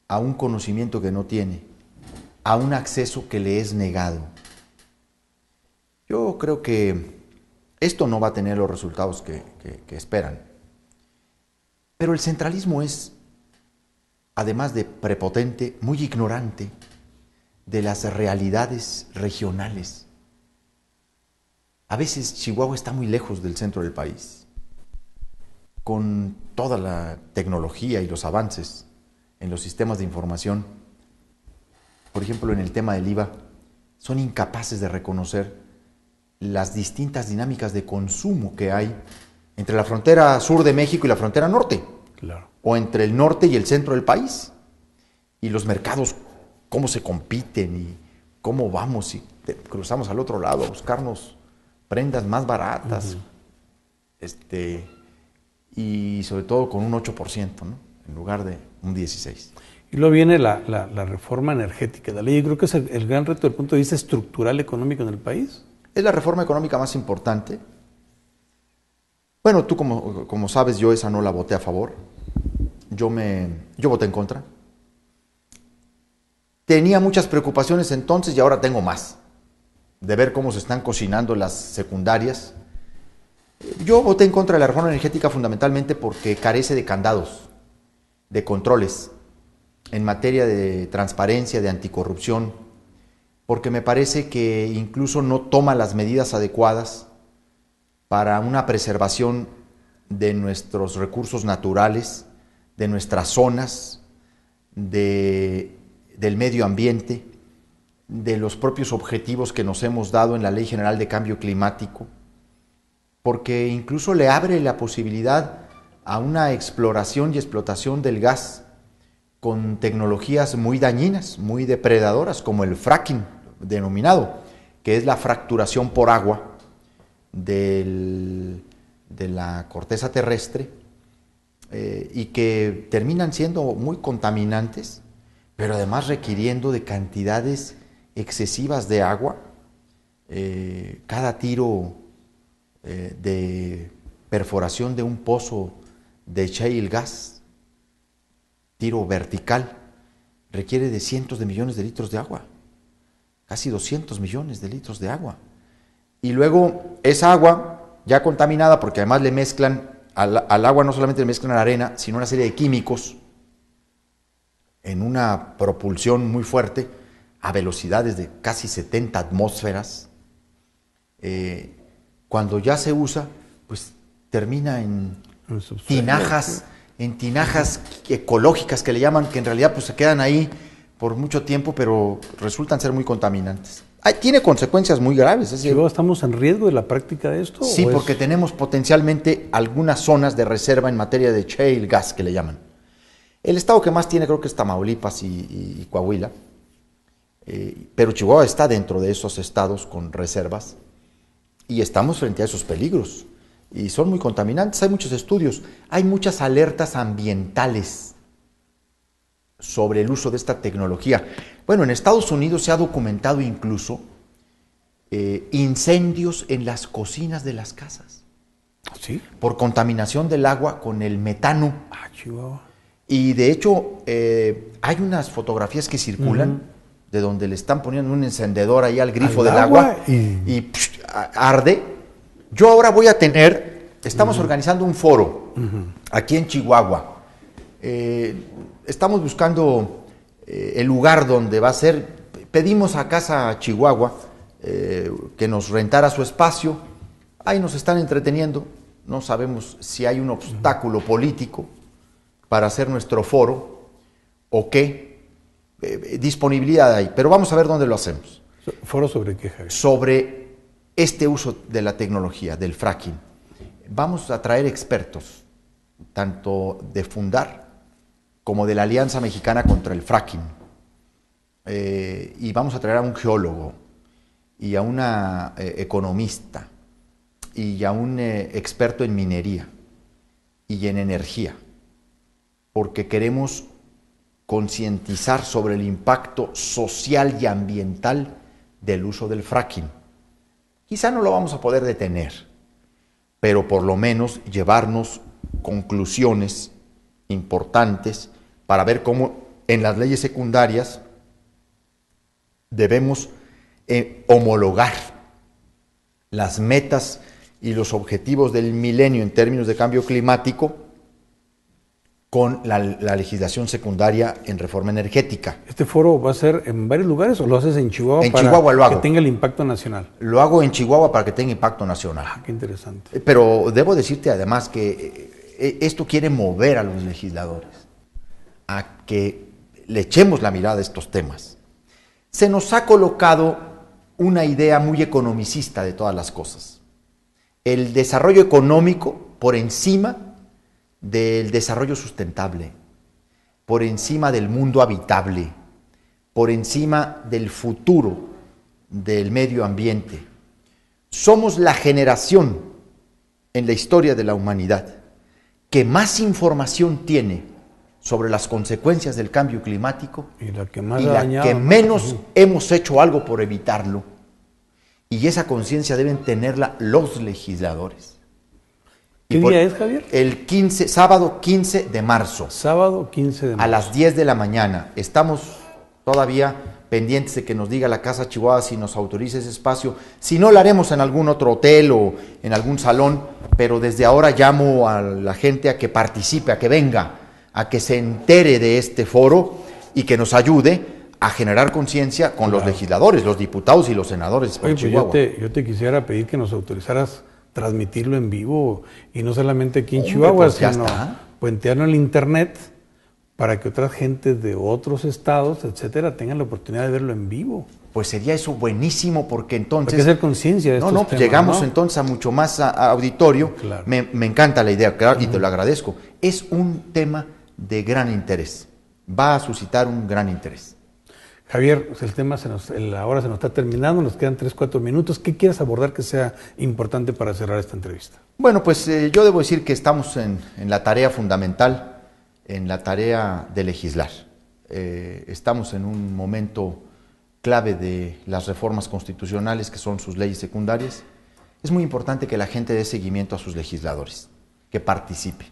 a un conocimiento que no tiene, a un acceso que le es negado. Yo creo que esto no va a tener los resultados que esperan. Pero el centralismo es, además de prepotente, muy ignorante de las realidades regionales. A veces Chihuahua está muy lejos del centro del país, con toda la tecnología y los avances en los sistemas de información. Por ejemplo, en el tema del IVA, son incapaces de reconocer las distintas dinámicas de consumo que hay entre la frontera sur de México y la frontera norte, Claro. o entre el norte y el centro del país, y los mercados, cómo se compiten y cómo vamos y cruzamos al otro lado a buscarnos prendas más baratas, y sobre todo con un 8%, ¿no? En lugar de un 16%. Y luego viene la reforma energética de la ley. Yo creo que es el gran reto desde el punto de vista estructural económico en el país. Es la reforma económica más importante. Bueno, tú como sabes, yo esa no la voté a favor. Yo voté en contra. Tenía muchas preocupaciones entonces y ahora tengo más. De ver cómo se están cocinando las secundarias. Yo voté en contra de la reforma energética fundamentalmente porque carece de candados, de controles en materia de transparencia, de anticorrupción, porque me parece que incluso no toma las medidas adecuadas para una preservación de nuestros recursos naturales, de nuestras zonas, del medio ambiente, de los propios objetivos que nos hemos dado en la Ley General de Cambio Climático, porque incluso le abre la posibilidad a una exploración y explotación del gas con tecnologías muy dañinas, muy depredadoras, como el fracking denominado, que es la fracturación por agua de la corteza terrestre, y que terminan siendo muy contaminantes, pero además requiriendo de cantidades excesivas de agua. Cada tiro de perforación de un pozo de shale gas, tiro vertical, requiere de cientos de millones de litros de agua, casi 200 millones de litros de agua. Y luego esa agua ya contaminada, porque además le mezclan al agua, no solamente le mezclan arena, sino una serie de químicos en una propulsión muy fuerte, a velocidades de casi 70 atmósferas. Cuando ya se usa, pues termina en tinajas ecológicas que le llaman, que en realidad pues se quedan ahí por mucho tiempo, pero resultan ser muy contaminantes. Tiene consecuencias muy graves. ¿Estamos en riesgo de la práctica de esto? Sí, porque tenemos potencialmente algunas zonas de reserva en materia de shale gas, que le llaman. El estado que más tiene creo que es Tamaulipas y Coahuila, pero Chihuahua está dentro de esos estados con reservas y estamos frente a esos peligros. Y son muy contaminantes, hay muchos estudios, hay muchas alertas ambientales sobre el uso de esta tecnología. Bueno, en Estados Unidos se ha documentado incluso incendios en las cocinas de las casas. ¿Sí? Por contaminación del agua con el metano. Chihuahua. Y de hecho, hay unas fotografías que circulan de donde le están poniendo un encendedor ahí al grifo del agua y arde. Yo ahora voy a estamos organizando un foro aquí en Chihuahua. Estamos buscando el lugar donde va a ser. Pedimos a Casa Chihuahua que nos rentara su espacio. Ahí nos están entreteniendo. No sabemos si hay un obstáculo político para hacer nuestro foro o qué disponibilidad hay. Pero vamos a ver dónde lo hacemos. ¿Foro sobre qué, Javier? Sobre este uso de la tecnología, del fracking. Vamos a traer expertos, tanto de Fundar como de la Alianza Mexicana contra el Fracking. Y vamos a traer a un geólogo y a una economista y a un experto en minería y en energía, porque queremos concientizar sobre el impacto social y ambiental del uso del fracking. Quizá no lo vamos a poder detener, pero por lo menos llevarnos conclusiones importantes para ver cómo en las leyes secundarias debemos homologar las metas y los objetivos del milenio en términos de cambio climático con la legislación secundaria en reforma energética. ¿Este foro va a ser en varios lugares o lo haces en Chihuahua Chihuahua lo hago. Que tenga el impacto nacional? Lo hago en Chihuahua para que tenga impacto nacional. Ah, qué interesante. Pero debo decirte además que esto quiere mover a los legisladores a que le echemos la mirada a estos temas. Se nos ha colocado una idea muy economicista de todas las cosas. El desarrollo económico por encima del desarrollo sustentable, por encima del mundo habitable, por encima del futuro del medio ambiente. Somos la generación en la historia de la humanidad que más información tiene sobre las consecuencias del cambio climático y la que, más que menos hemos hecho algo por evitarlo. Y esa conciencia deben tenerla los legisladores. ¿Qué día es, Javier? El sábado 15 de marzo. Sábado 15 de marzo. A las 10 de la mañana. Estamos todavía pendientes de que nos diga la Casa Chihuahua si nos autoriza ese espacio. Si no, lo haremos en algún otro hotel o en algún salón, pero desde ahora llamo a la gente a que participe, a que venga, a que se entere de este foro y que nos ayude a generar conciencia con los legisladores, los diputados y los senadores por Chihuahua. Yo te quisiera pedir que nos autorizaras transmitirlo en vivo y no solamente aquí en Chihuahua, pues sino puentearlo en el internet para que otras gentes de otros estados, etcétera, tengan la oportunidad de verlo en vivo. Pues sería eso buenísimo porque entonces... Hay que hacer conciencia de estos temas, pues llegamos entonces a mucho más a auditorio. Claro. Me encanta la idea, claro, y te lo agradezco. Es un tema de gran interés. Va a suscitar un gran interés. Javier, el tema la hora se nos está terminando, nos quedan 3-4 minutos. ¿Qué quieres abordar que sea importante para cerrar esta entrevista? Bueno, pues yo debo decir que estamos en la tarea fundamental, en la tarea de legislar. Estamos en un momento clave de las reformas constitucionales, que son sus leyes secundarias. Es muy importante que la gente dé seguimiento a sus legisladores, que participe.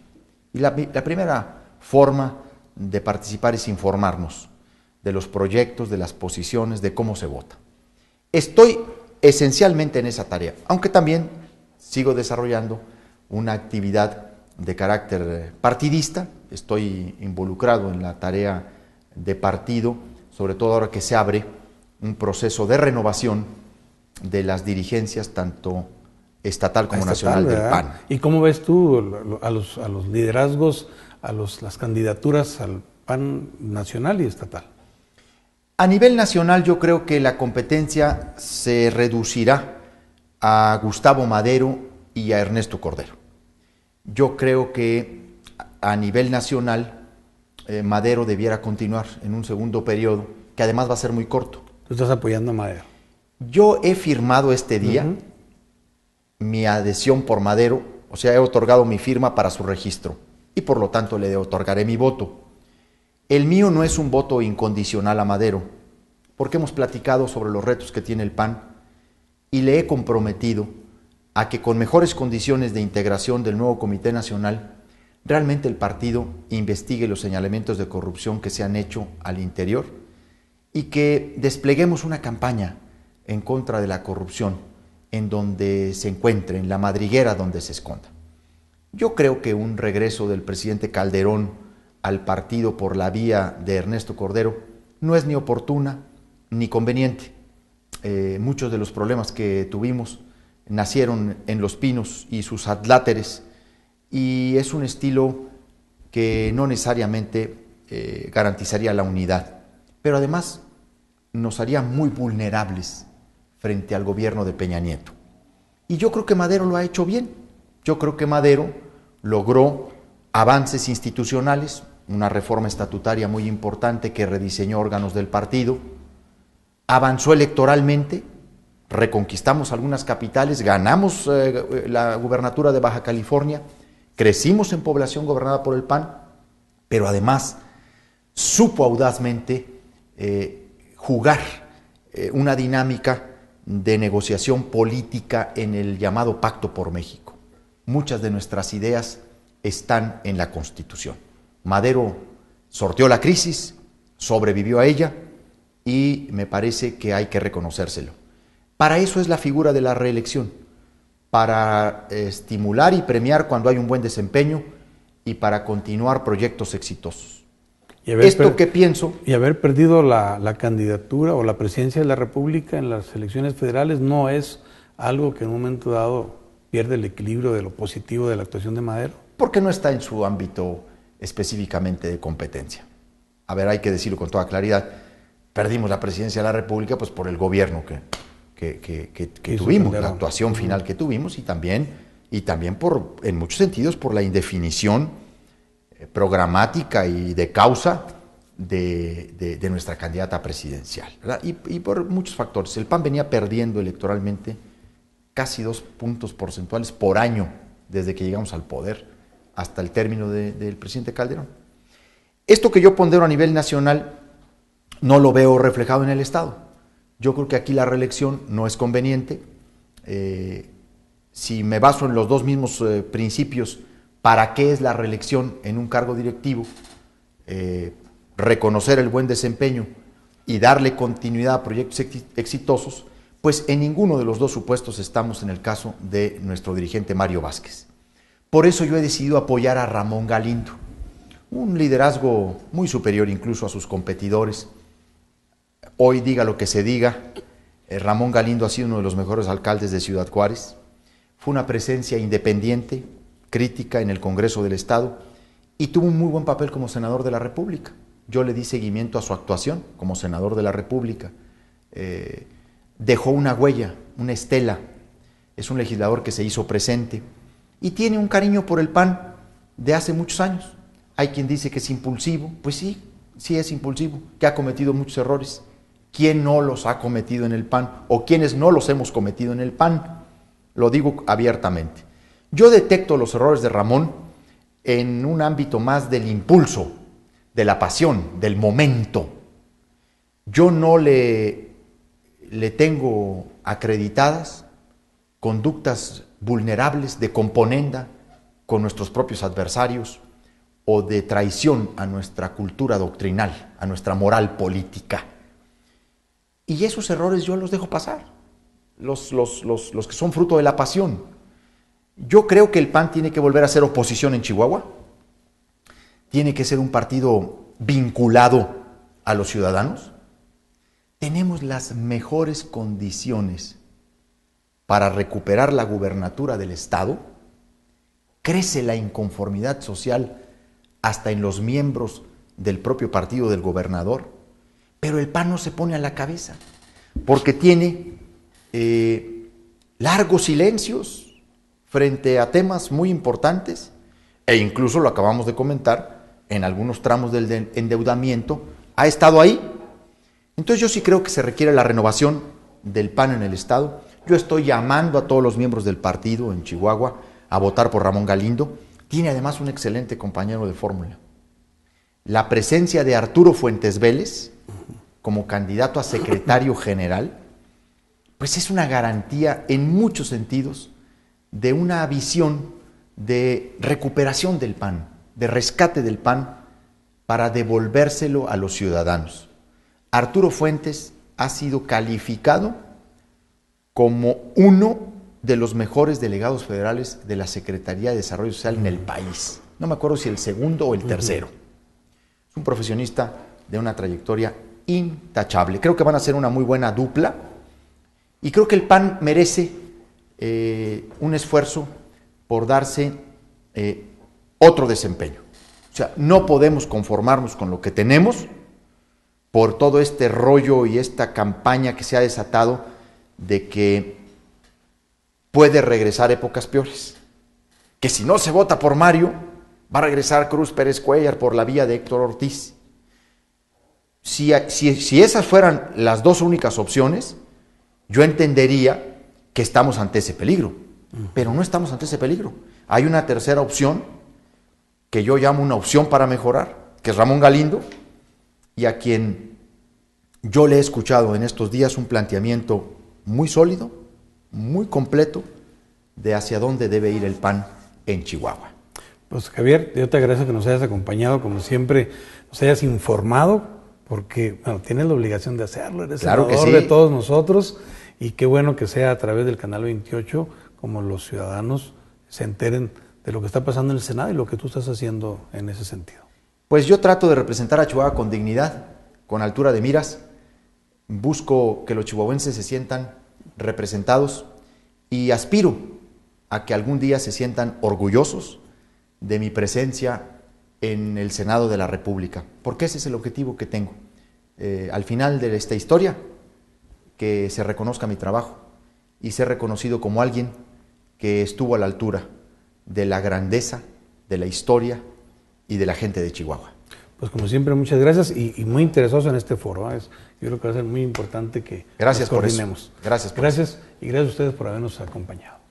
Y la primera forma de participar es informarnos de los proyectos, de las posiciones, de cómo se vota. Estoy esencialmente en esa tarea, aunque también sigo desarrollando una actividad de carácter partidista. Estoy involucrado en la tarea de partido, sobre todo ahora que se abre un proceso de renovación de las dirigencias, tanto estatal como nacional, del PAN. ¿Y cómo ves tú a los liderazgos, a las candidaturas al PAN nacional y estatal? A nivel nacional yo creo que la competencia se reducirá a Gustavo Madero y a Ernesto Cordero. Yo creo que a nivel nacional Madero debiera continuar en un segundo periodo, que además va a ser muy corto. ¿Tú estás apoyando a Madero? Yo he firmado este día mi adhesión por Madero, o sea, he otorgado mi firma para su registro y por lo tanto le otorgaré mi voto. El mío no es un voto incondicional a Madero, porque hemos platicado sobre los retos que tiene el PAN y le he comprometido a que con mejores condiciones de integración del nuevo Comité Nacional, realmente el partido investigue los señalamientos de corrupción que se han hecho al interior y que despleguemos una campaña en contra de la corrupción en donde se encuentre, en la madriguera donde se esconda. Yo creo que un regreso del presidente Calderón al partido por la vía de Ernesto Cordero no es ni oportuna ni conveniente. Muchos de los problemas que tuvimos nacieron en Los Pinos y sus adláteres, y es un estilo que no necesariamente garantizaría la unidad, pero además nos haría muy vulnerables frente al gobierno de Peña Nieto. Y yo creo que Madero lo ha hecho bien. Yo creo que Madero logró avances institucionales, una reforma estatutaria muy importante que rediseñó órganos del partido, avanzó electoralmente, reconquistamos algunas capitales, ganamos la gubernatura de Baja California, crecimos en población gobernada por el PAN, pero además supo audazmente jugar una dinámica de negociación política en el llamado Pacto por México. Muchas de nuestras ideas están en la Constitución. Madero sorteó la crisis, sobrevivió a ella y me parece que hay que reconocérselo. Para eso es la figura de la reelección, para estimular y premiar cuando hay un buen desempeño y para continuar proyectos exitosos. Esto que pienso... Y haber perdido la candidatura o la presidencia de la República en las elecciones federales no es algo que en un momento dado pierde el equilibrio de lo positivo de la actuación de Madero. Porque no está en su ámbito específicamente de competencia. A ver, hay que decirlo con toda claridad, perdimos la presidencia de la República pues por el gobierno que tuvimos, la actuación final que tuvimos y también por, en muchos sentidos, por la indefinición programática y de causa de nuestra candidata presidencial, ¿verdad? Y por muchos factores. El PAN venía perdiendo electoralmente casi 2 puntos porcentuales por año desde que llegamos al poder hasta el término del presidente Calderón. Esto que yo pondero a nivel nacional no lo veo reflejado en el Estado. Yo creo que aquí la reelección no es conveniente. Si me baso en los dos mismos principios, ¿para qué es la reelección en un cargo directivo? Reconocer el buen desempeño y darle continuidad a proyectos exitosos, pues en ninguno de los dos supuestos estamos en el caso de nuestro dirigente Mario Vázquez. Por eso yo he decidido apoyar a Ramón Galindo, un liderazgo muy superior incluso a sus competidores. Hoy diga lo que se diga, Ramón Galindo ha sido uno de los mejores alcaldes de Ciudad Juárez, fue una presencia independiente, crítica en el Congreso del Estado y tuvo un muy buen papel como senador de la República. Yo le di seguimiento a su actuación como senador de la República. Dejó una huella, una estela, es un legislador que se hizo presente y tiene un cariño por el PAN de hace muchos años. Hay quien dice que es impulsivo, pues sí, sí es impulsivo, que ha cometido muchos errores. ¿Quién no los ha cometido en el PAN? ¿O quiénes no los hemos cometido en el PAN? Lo digo abiertamente. Yo detecto los errores de Ramón en un ámbito más del impulso, de la pasión, del momento. Yo no le tengo acreditadas conductas vulnerables de componenda con nuestros propios adversarios o de traición a nuestra cultura doctrinal, a nuestra moral política. Y esos errores yo los dejo pasar, los que son fruto de la pasión. Yo creo que el PAN tiene que volver a ser oposición en Chihuahua, tiene que ser un partido vinculado a los ciudadanos. Tenemos las mejores condiciones para recuperar la gubernatura del Estado. Crece la inconformidad social hasta en los miembros del propio partido del gobernador, pero el PAN no se pone a la cabeza, porque tiene largos silencios frente a temas muy importantes, e incluso lo acabamos de comentar, en algunos tramos del endeudamiento, ha estado ahí. Entonces yo sí creo que se requiere la renovación del PAN en el Estado. Yo estoy llamando a todos los miembros del partido en Chihuahua a votar por Ramón Galindo. Tiene además un excelente compañero de fórmula. La presencia de Arturo Fuentes Vélez como candidato a secretario general, pues es una garantía en muchos sentidos de una visión de recuperación del PAN, de rescate del PAN para devolvérselo a los ciudadanos. Arturo Fuentes ha sido calificado como uno de los mejores delegados federales de la Secretaría de Desarrollo Social en el país. No me acuerdo si el segundo o el tercero. Es un profesionista de una trayectoria intachable. Creo que van a ser una muy buena dupla y creo que el PAN merece un esfuerzo por darse otro desempeño. O sea, no podemos conformarnos con lo que tenemos por todo este rollo y esta campaña que se ha desatado de que puede regresar épocas peores. Que si no se vota por Mario, va a regresar Cruz Pérez Cuellar por la vía de Héctor Ortiz. Si esas fueran las dos únicas opciones, yo entendería que estamos ante ese peligro, pero no estamos ante ese peligro. Hay una tercera opción, que yo llamo una opción para mejorar, que es Ramón Galindo, y a quien yo le he escuchado en estos días un planteamiento muy sólido, muy completo, de hacia dónde debe ir el PAN en Chihuahua. Pues Javier, yo te agradezco que nos hayas acompañado, como siempre, nos hayas informado, porque bueno, tienes la obligación de hacerlo, eres claro senador que sí. de todos nosotros, y qué bueno que sea a través del Canal 28, como los ciudadanos se enteren de lo que está pasando en el Senado y lo que tú estás haciendo en ese sentido? Pues yo trato de representar a Chihuahua con dignidad, con altura de miras. Busco que los chihuahuenses se sientan representados y aspiro a que algún día se sientan orgullosos de mi presencia en el Senado de la República, porque ese es el objetivo que tengo. Al final de esta historia, que se reconozca mi trabajo y ser reconocido como alguien que estuvo a la altura de la grandeza, de la historia y de la gente de Chihuahua. Pues como siempre, muchas gracias y muy interesados en este foro. Yo creo que va a ser muy importante que gracias nos coordinemos. Por eso. Gracias. Gracias y gracias a ustedes por habernos acompañado.